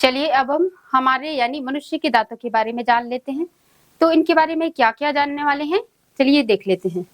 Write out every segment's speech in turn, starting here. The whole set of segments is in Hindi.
चलिए अब हम हमारे यानी मनुष्य के दांतों के बारे में जान लेते हैं। तो इनके बारे में क्या क्या जानने वाले हैं, चलिए देख लेते हैं।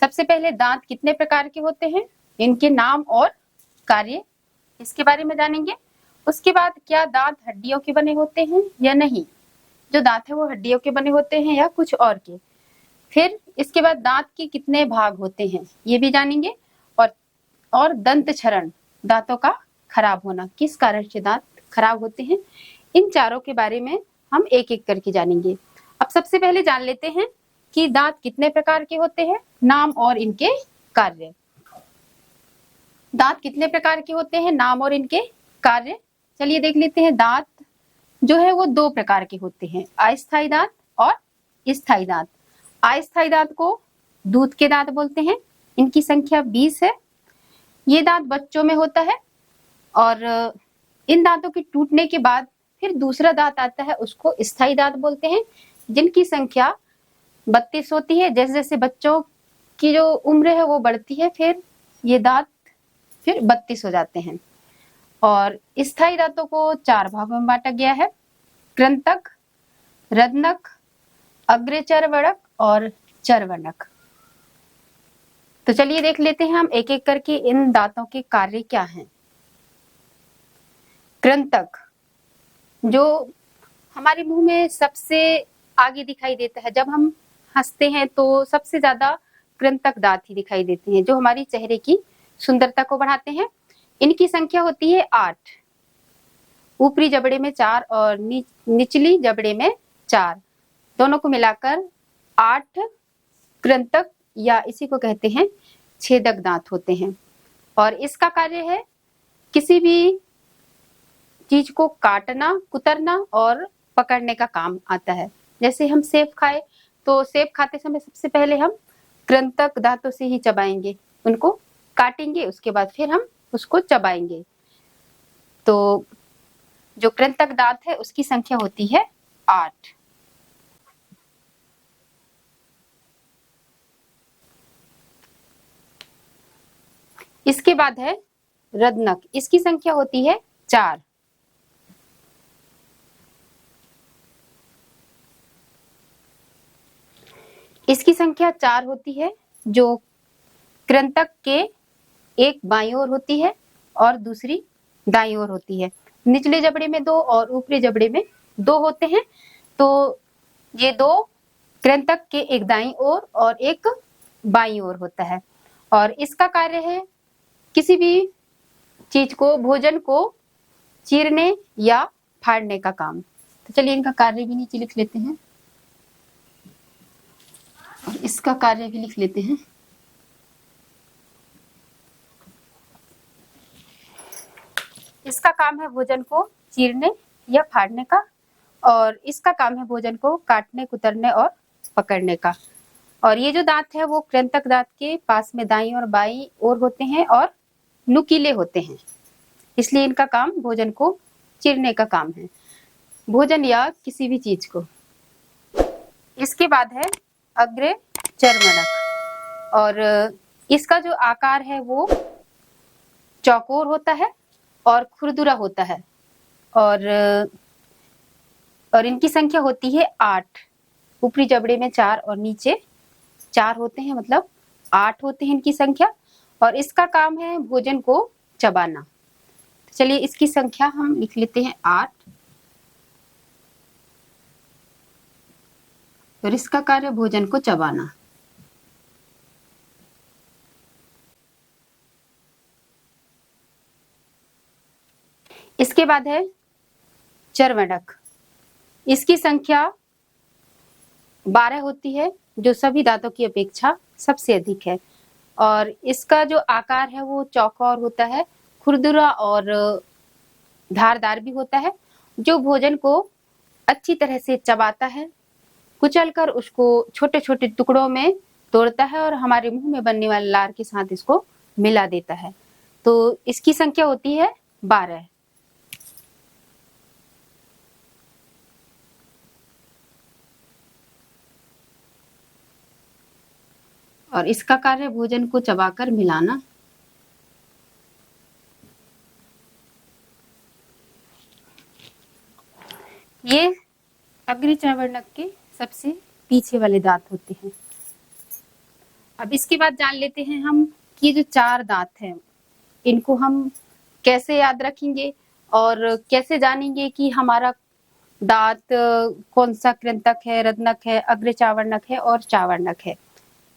सबसे पहले दांत कितने प्रकार के होते हैं, इनके नाम और कार्य, इसके बारे में जानेंगे। उसके बाद क्या दांत हड्डियों के बने होते हैं या नहीं, जो दांत है वो हड्डियों के बने होते हैं या कुछ और के। फिर इसके बाद दांत के कितने भाग होते हैं ये भी जानेंगे। और दंत क्षरण, दांतों का खराब होना, किस कारण से दांत खराब होते हैं, इन चारों के बारे में हम एक एक करके जानेंगे। अब सबसे पहले जान लेते हैं कि दांत कितने प्रकार के होते हैं, नाम और इनके कार्य। दांत कितने प्रकार के होते हैं, नाम और इनके कार्य, चलिए देख लेते हैं। दांत जो है वो दो प्रकार के होते हैं, अस्थायी दांत और स्थायी दांत। अस्थायी दांत को दूध के दांत बोलते हैं, इनकी संख्या 20 है। ये दांत बच्चों में होता है और इन दांतों के टूटने के बाद फिर दूसरा दांत आता है, उसको स्थायी दांत बोलते हैं, जिनकी संख्या 32 होती है। जैसे जैसे बच्चों की जो उम्र है वो बढ़ती है, फिर ये दांत फिर 32 हो जाते हैं। और स्थायी दांतों को 4 भागों में बांटा गया है, कृंतक, रत्नक, अग्रचर्वणक और चर्वणक। तो चलिए देख लेते हैं हम एक एक करके इन दांतों के कार्य क्या हैं। कृंतक जो हमारे मुंह में सबसे आगे दिखाई देता है, जब हम हंसते हैं तो सबसे ज्यादा कृंतक दांत ही दिखाई देते हैं, जो हमारी चेहरे की सुंदरता को बढ़ाते हैं। इनकी संख्या होती है 8, ऊपरी जबड़े में 4 और निचली जबड़े में 4, दोनों को मिलाकर 8 कृंतक या इसी को कहते हैं छेदक दांत होते हैं। और इसका कार्य है किसी भी चीज को काटना, कुतरना और पकड़ने का काम आता है। जैसे हम सेब खाए तो सेब खाते समय सबसे पहले हम कृंतक दांतों से ही चबाएंगे, उनको काटेंगे, उसके बाद फिर हम उसको चबाएंगे। तो जो कृंतक दांत है उसकी संख्या होती है 8। इसके बाद है रत्नक, इसकी संख्या होती है 4। इसकी संख्या 4 होती है, जो कृंतक के एक बाईं ओर होती है और दूसरी दाईं ओर होती है। निचले जबड़े में 2 और ऊपरी जबड़े में 2 होते हैं। तो ये 2 कृंतक के एक दाईं ओर और एक बाईं ओर होता है। और इसका कार्य है किसी भी चीज को, भोजन को चीरने या फाड़ने का काम। तो चलिए इनका कार्य भी नीचे लिख लेते हैं और इसका कार्य भी लिख लेते हैं। इसका काम है भोजन को चीरने या फाड़ने का, और इसका काम है भोजन को काटने, कुतरने और पकड़ने का। और ये जो दांत है वो कृंतक दांत के पास में दाईं और बाईं ओर होते हैं और नुकीले होते हैं, इसलिए इनका काम भोजन को चीरने का काम है, भोजन या किसी भी चीज को। इसके बाद है अग्र चर्मणक, और इसका जो आकार है वो चौकोर होता है और खुरदुरा होता है। और इनकी संख्या होती है 8, ऊपरी जबड़े में 4 और नीचे 4 होते हैं, मतलब 8 होते हैं इनकी संख्या। और इसका काम है भोजन को चबाना। तो चलिए इसकी संख्या हम लिख लेते हैं 8। और इसका कार्य भोजन को चबाना। इसके बाद है चर्वणक, इसकी संख्या 12 होती है, जो सभी दांतों की अपेक्षा सबसे अधिक है। और इसका जो आकार है वो चौकोर होता है, खुरदुरा और धारदार भी होता है, जो भोजन को अच्छी तरह से चबाता है, कुचलकर उसको छोटे छोटे टुकड़ों में तोड़ता है और हमारे मुंह में बनने वाले लार के साथ इसको मिला देता है। तो इसकी संख्या होती है 12। और इसका कार्य भोजन को चबाकर मिलाना। ये अग्रचावर्णक के सबसे पीछे वाले दांत होते हैं। अब इसके बाद जान लेते हैं हम कि ये जो 4 दांत हैं इनको हम कैसे याद रखेंगे और कैसे जानेंगे कि हमारा दांत कौन सा कृंतक है, रत्नक है, अग्रचावर्णक है और चावर्णक है।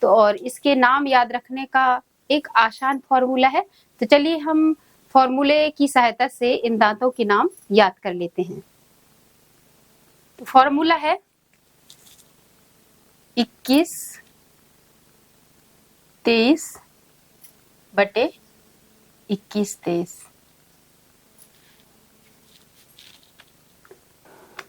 तो और इसके नाम याद रखने का एक आसान फॉर्मूला है। तो चलिए हम फॉर्मूले की सहायता से इन दांतों के नाम याद कर लेते हैं। तो फॉर्मूला है 21 23 बटे 21 23।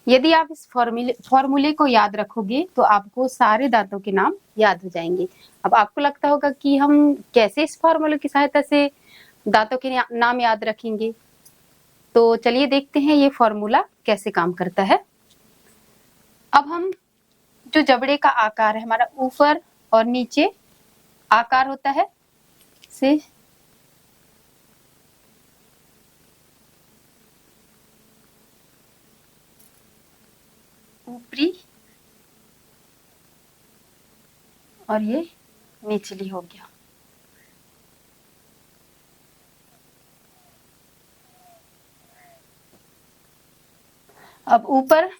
यदि आप इस फॉर्मूले को याद रखोगे तो आपको सारे दांतों के नाम याद हो जाएंगे। अब आपको लगता होगा कि हम कैसे इस फॉर्मूले की सहायता से दांतों के नाम याद रखेंगे। तो चलिए देखते हैं ये फॉर्मूला कैसे काम करता है। अब हम जो जबड़े का आकार है हमारा ऊपर और नीचे आकार होता है से ऊपरी और ये निचली हो गया। अब ऊपर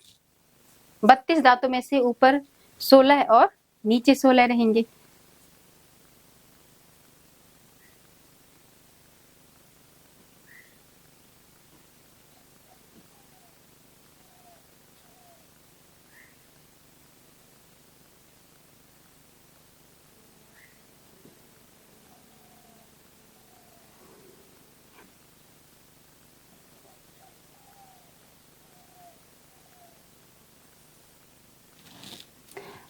32 दांतों में से ऊपर 16 और नीचे 16 रहेंगे।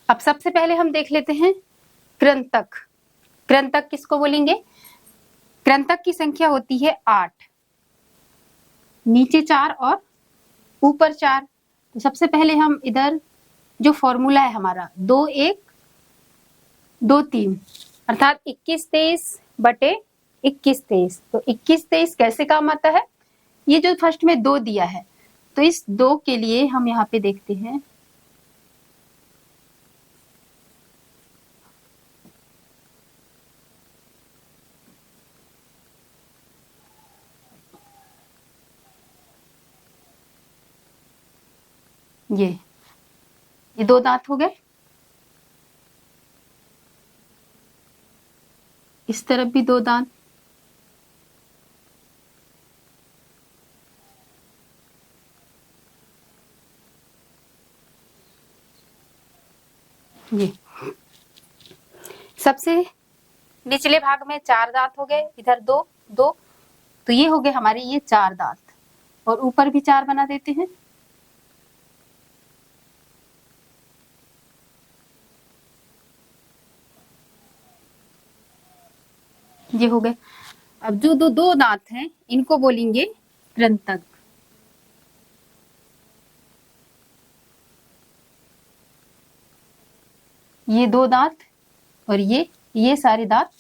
अब सबसे पहले हम देख लेते हैं कृंतक। कृंतक किसको बोलेंगे? कृंतक की संख्या होती है 8, नीचे 4 और ऊपर 4। तो सबसे पहले हम इधर जो फॉर्मूला है हमारा 2 1 2 3 अर्थात 21 23 बटे 21 23। तो 21 23 कैसे काम आता है? ये जो फर्स्ट में 2 दिया है तो इस 2 के लिए हम यहाँ पे देखते हैं ये 2 दांत हो गए। इस तरफ भी 2 दांत। ये सबसे निचले भाग में 4 दांत हो गए, इधर 2 2। तो ये हो गए हमारे ये 4 दांत और ऊपर भी 4 बना देते हैं। ये हो गए। अब जो 2 दांत हैं इनको बोलेंगे कृंतक। ये 2 दांत और ये सारे दांत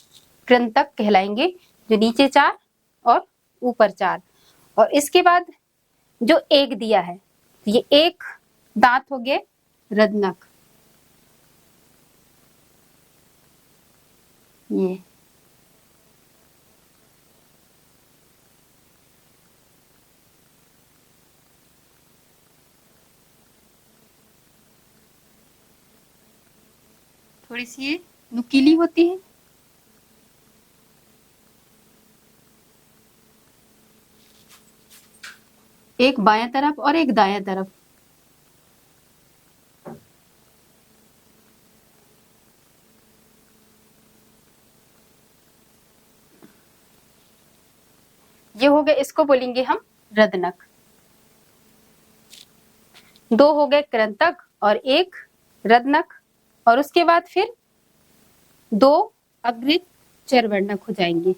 कृंतक कहलाएंगे, जो नीचे 4 और ऊपर 4। और इसके बाद जो 1 दिया है ये 1 दांत हो गए रत्नक। ये थोड़ी सी ये नुकीली होती है। एक बाएं तरफ और एक दाएं तरफ। ये हो गए, इसको बोलेंगे हम रत्नक। 2 हो गए कृंतक और 1 रत्नक और उसके बाद फिर 2 अग्रित चरवर्णक हो जाएंगे।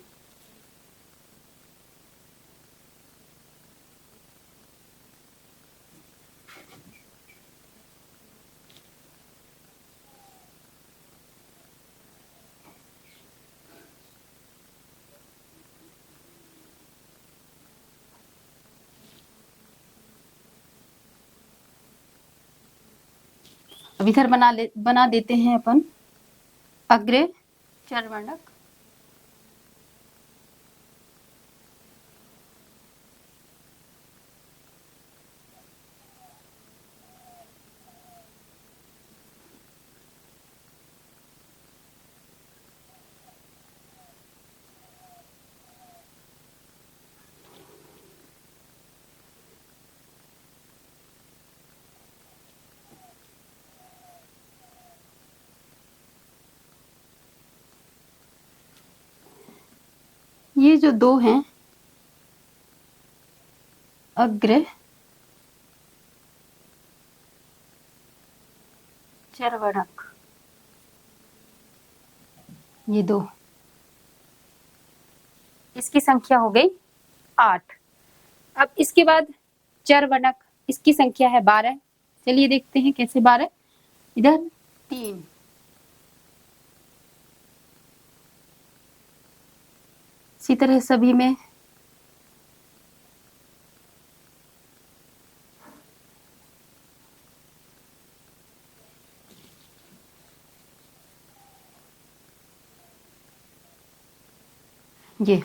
अब इधर बना देते हैं अपन अग्र चरवर्णक। ये जो दो हैं अग्र चरवर्णक, ये दो, इसकी संख्या हो गई 8। अब इसके बाद चरवर्णक, इसकी संख्या है 12। चलिए देखते हैं कैसे 12। इधर 3, इसी तरह सभी में ये,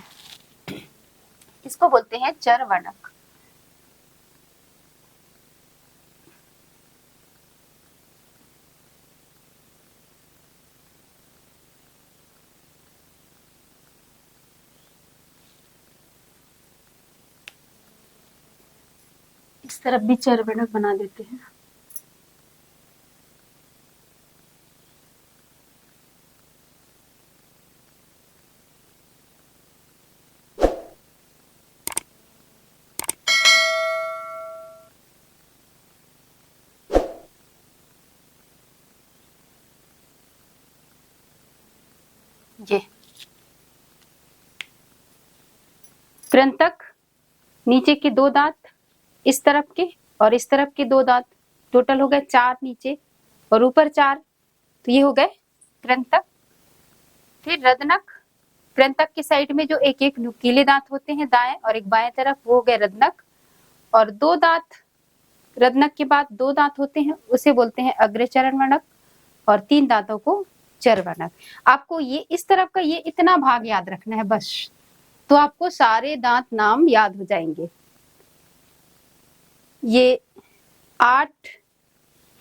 इसको बोलते हैं चरवर्णक। इस तरफ भी चरवर्णक बना देते हैं। ये कृंतक, नीचे के 2 दांत, इस तरफ के और इस तरफ के 2 दांत, टोटल हो गए 4 नीचे और ऊपर 4, तो ये हो गए कृंतक। फिर रदनक, कृंतक की साइड में जो एक एक नुकीले दांत होते हैं दाएं और एक बाएं तरफ, वो हो गए रदनक। और 2 दांत, रदनक के बाद 2 दांत होते हैं, उसे बोलते हैं अग्र चरवर्णक, और 3 दांतों को चरवर्णक। आपको ये इस तरफ का ये इतना भाग याद रखना है बस, तो आपको सारे दांत नाम याद हो जाएंगे। ये 8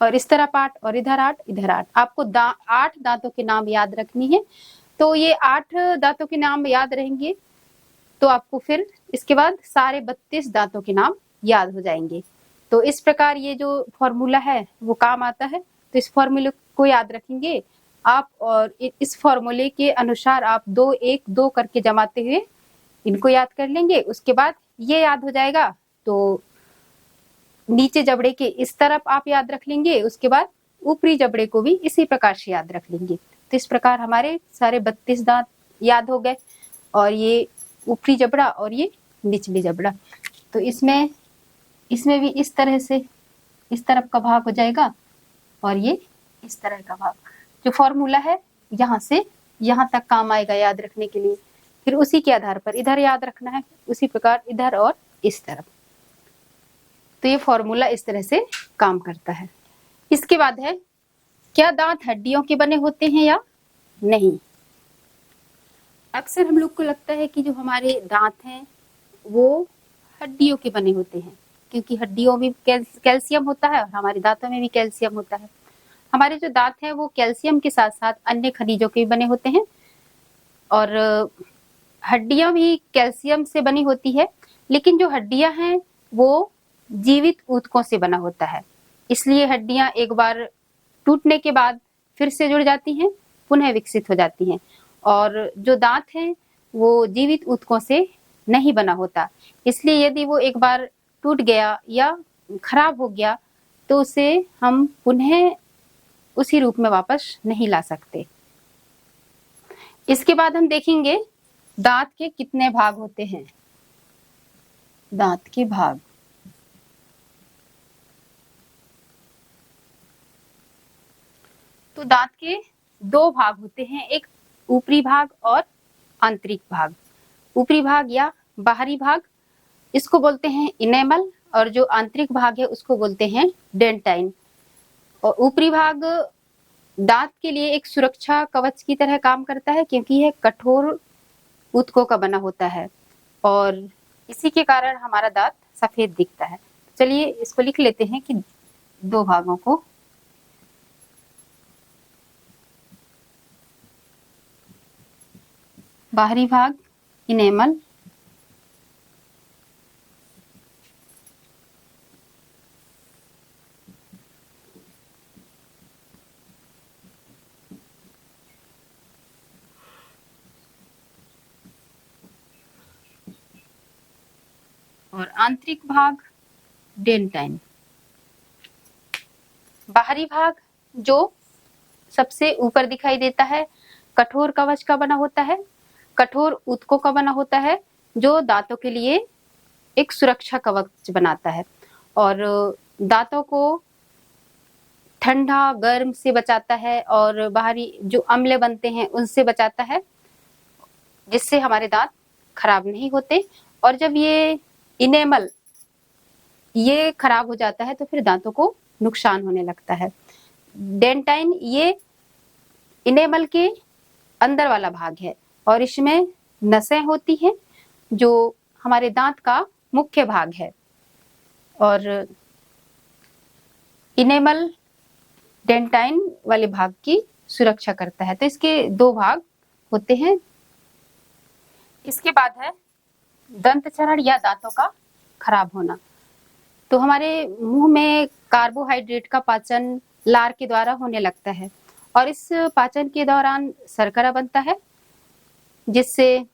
और इस तरफ 8 और इधर 8 इधर 8, आपको 8 दांतों के नाम याद रखनी है। तो ये 8 दांतों के नाम याद रहेंगे तो आपको फिर इसके बाद सारे 32 दांतों के नाम याद हो जाएंगे। तो इस प्रकार ये जो फॉर्मूला है वो काम आता है। तो इस फॉर्मूले को याद रखेंगे आप, और इस फॉर्मूले के अनुसार आप 2 1 2 करके जमाते हुए इनको याद कर लेंगे। उसके बाद ये याद हो जाएगा तो नीचे जबड़े के इस तरफ आप याद रख लेंगे, उसके बाद ऊपरी जबड़े को भी इसी प्रकार से याद रख लेंगे। तो इस प्रकार हमारे सारे 32 दांत याद हो गए, और ये ऊपरी जबड़ा और ये निचली जबड़ा। तो इसमें भी इस तरह से इस तरफ का भाग हो जाएगा और ये इस तरह का भाग। जो फॉर्मूला है यहाँ से यहाँ तक काम आएगा याद रखने के लिए। फिर उसी के आधार पर इधर याद रखना है, उसी प्रकार इधर और इस तरफ। तो ये फॉर्मूला इस तरह से काम करता है। इसके बाद है, क्या दांत हड्डियों के बने होते हैं या नहीं? अक्सर हम लोग को लगता है कि जो हमारे दांत हैं वो हड्डियों के बने होते हैं, क्योंकि हड्डियों में कैल्शियम होता है और हमारे दांतों में भी कैल्शियम होता है। हमारे जो दांत हैं वो कैल्शियम के साथ साथ अन्य खनिजों के भी बने होते हैं, और हड्डियां भी कैल्शियम से बनी होती है। लेकिन जो हड्डियां हैं वो जीवित ऊतकों से बना होता है, इसलिए हड्डियां एक बार टूटने के बाद फिर से जुड़ जाती हैं, पुनः विकसित हो जाती हैं। और जो दांत हैं वो जीवित ऊतकों से नहीं बना होता, इसलिए यदि वो एक बार टूट गया या खराब हो गया तो उसे हम पुनः उसी रूप में वापस नहीं ला सकते। इसके बाद हम देखेंगे दांत के कितने भाग होते हैं। दांत के भाग, तो दांत के 2 भाग होते हैं, एक ऊपरी भाग और आंतरिक भाग। ऊपरी भाग या बाहरी भाग इसको बोलते हैं इनेमल, और जो आंतरिक भाग है उसको बोलते हैं डेंटाइन। और ऊपरी भाग दांत के लिए एक सुरक्षा कवच की तरह काम करता है, क्योंकि यह कठोर ऊतकों का बना होता है और इसी के कारण हमारा दांत सफेद दिखता है। चलिए इसको लिख लेते हैं कि दो भागों को। बाहरी भाग इनेमल, और आंतरिक भाग डेंटाइन। बाहरी भाग जो सबसे ऊपर दिखाई देता है कठोर कवच का बना होता है, कठोर ऊतकों का बना होता है, जो दांतों के लिए एक सुरक्षा कवच बनाता है और दांतों को ठंडा गर्म से बचाता है और बाहरी जो अम्ल बनते हैं उनसे बचाता है, जिससे हमारे दांत खराब नहीं होते। और जब ये इनेमल ये खराब हो जाता है तो फिर दांतों को नुकसान होने लगता है। डेंटाइन ये इनेमल के अंदर वाला भाग है और इसमें नसें होती हैं जो हमारे दांत का मुख्य भाग है और इनेमल डेंटाइन वाले भाग की सुरक्षा करता है। तो इसके दो भाग होते हैं। इसके बाद है दंत चरण या दांतों का खराब होना। तो हमारे मुंह में कार्बोहाइड्रेट का पाचन लार के द्वारा होने लगता है और इस पाचन के दौरान शर्करा बनता है, जिससे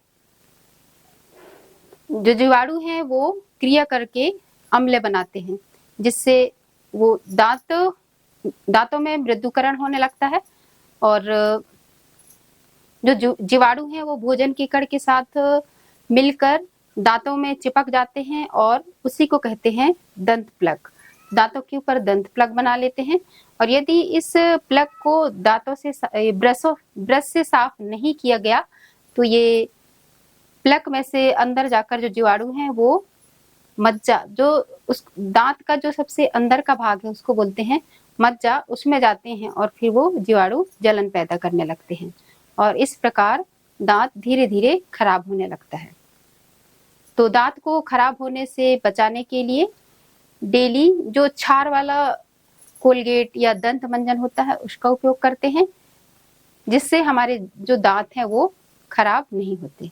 जो जीवाणु हैं वो क्रिया करके अम्ल बनाते हैं, जिससे वो दांतों में मृदुकरण होने लगता है और जो जीवाणु हैं वो भोजन के कण के साथ मिलकर दांतों में चिपक जाते हैं और उसी को कहते हैं दंत प्लग। दांतों के ऊपर दंत प्लग बना लेते हैं और यदि इस प्लग को दांतों से ब्रश से साफ नहीं किया गया तो ये प्लग में से अंदर जाकर जो जीवाणु हैं वो मज्जा, जो उस दांत का जो सबसे अंदर का भाग है उसको बोलते हैं मज्जा, उसमें जाते हैं और फिर वो जीवाणु जलन पैदा करने लगते हैं और इस प्रकार दांत धीरे धीरे खराब होने लगता है। तो दांत को खराब होने से बचाने के लिए डेली जो क्षार वाला कोलगेट या दंत मंजन होता है उसका उपयोग करते हैं, जिससे हमारे जो दांत हैं वो खराब नहीं होते।